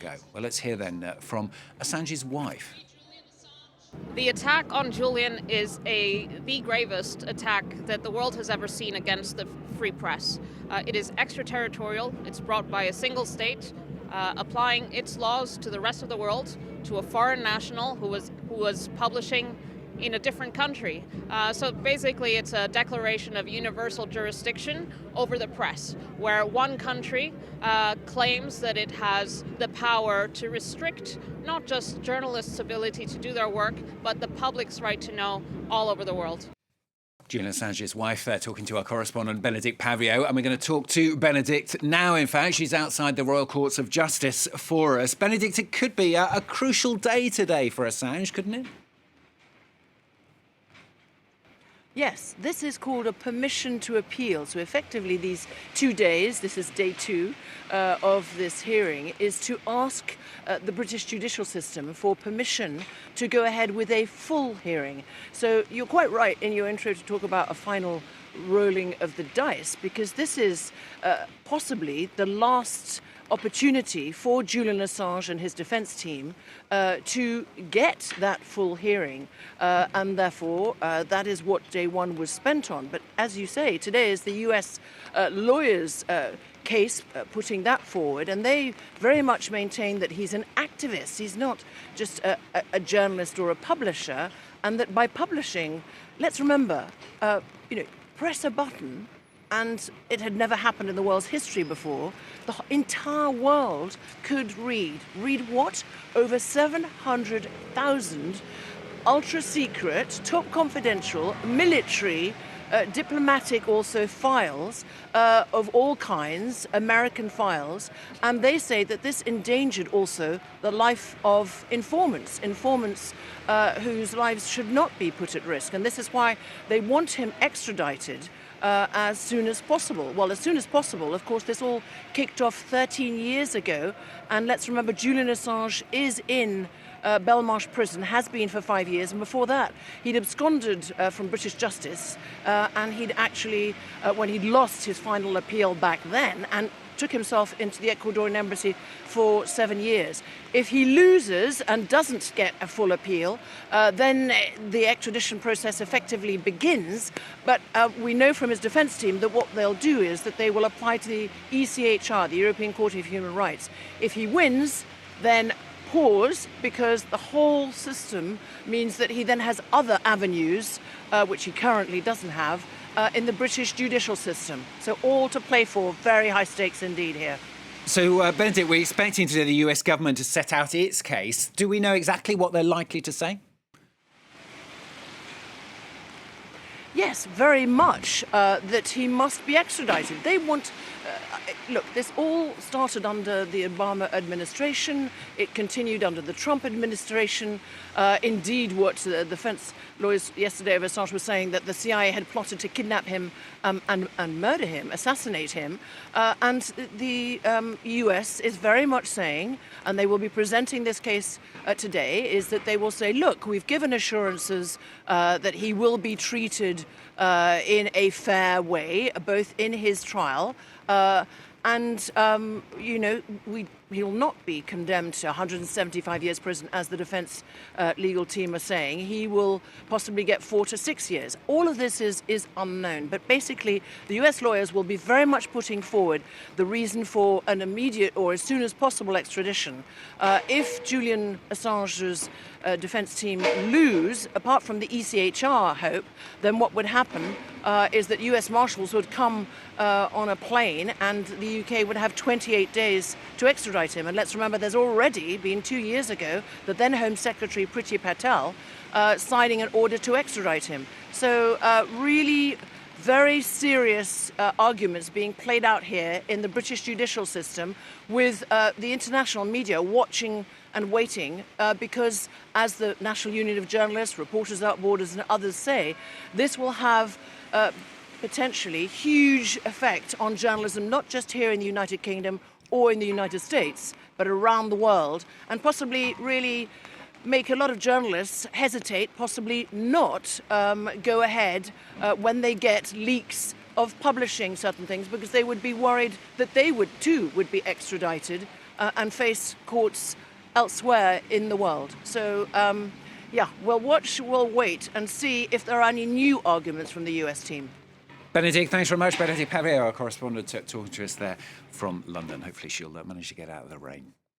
Go. Well, let's hear then from Assange's wife. The attack on Julian is the gravest attack that the world has ever seen against the free press. It is extraterritorial. It's brought by a single state, applying its laws to the rest of the world, to a foreign national who was publishing in a different country. So basically it's a declaration of universal jurisdiction over the press, where one country claims that it has the power to restrict not just journalists' ability to do their work, but the public's right to know all over the world. Julian Assange's wife there talking to our correspondent Benedicte Paviot, and we're going to talk to Benedicte now. In fact, she's outside the Royal Courts of Justice for us. Benedicte, it could be a crucial day today for Assange, couldn't it? Yes, this is called a permission to appeal. So effectively these 2 days, this is day 2 of this hearing, is to ask the British judicial system for permission to go ahead with a full hearing. So you're quite right in your intro to talk about a final rolling of the dice, because this is possibly the last opportunity for Julian Assange and his defence team to get that full hearing, and therefore that is what day 1 was spent on. But as you say, today is the US lawyers' case putting that forward, and they very much maintain that he's an activist. He's not just a journalist or a publisher, and that by publishing, let's remember, press a button, and it had never happened in the world's history before. The entire world could read what? Over 700,000 ultra-secret, top confidential, military, diplomatic also files of all kinds, American files, and they say that this endangered also the life of informants whose lives should not be put at risk. And this is why they want him extradited as soon as possible. Well, as soon as possible, of course, this all kicked off 13 years ago. And let's remember, Julian Assange is in Belmarsh prison, has been for 5 years. And before that, he'd absconded from British justice. And he'd actually, when he'd lost his final appeal back then, and took himself into the Ecuadorian embassy for 7 years. If he loses and doesn't get a full appeal, then the extradition process effectively begins. But we know from his defence team that what they'll do is that they will apply to the ECHR, the European Court of Human Rights. If he wins, then pause, because the whole system means that he then has other avenues, which he currently doesn't have, in the British judicial system. So all to play for, very high stakes indeed here. So, Benedicte, we're expecting today the US government to set out its case. Do we know exactly what they're likely to say? Yes, very much, that he must be extradited. They want... look, this all started under the Obama administration. It continued under the Trump administration. Indeed, what the defense lawyers yesterday of Assange were saying, that the CIA had plotted to kidnap him and murder him, assassinate him. And the US is very much saying, and they will be presenting this case today, is that they will say, look, we've given assurances that he will be treated in a fair way, both in his trial, and, he'll not be condemned to 175 years prison, as the defense legal team are saying. He will possibly get 4 to 6 years. All of this is unknown. But basically, the US lawyers will be very much putting forward the reason for an immediate or as soon as possible extradition. If Julian Assange's defense team lose, apart from the ECHR hope, then what would happen is that US Marshals would come on a plane, and the UK would have 28 days to extradite him. And let's remember, there's already been 2 years ago the then Home Secretary Priti Patel signing an order to extradite him. So really very serious arguments being played out here in the British judicial system, with the international media watching and waiting, because as the National Union of Journalists, Reporters Without Borders and others say, this will have potentially huge effect on journalism, not just here in the United Kingdom or in the United States, but around the world, and possibly really make a lot of journalists hesitate, possibly not go ahead when they get leaks of publishing certain things, because they would be worried that they would be extradited and face courts elsewhere in the world. So, yeah, we'll watch, we'll wait and see if there are any new arguments from the US team. Benedicte, thanks very much. Benedicte Paviot, our correspondent, talking to us there from London. Hopefully she'll manage to get out of the rain.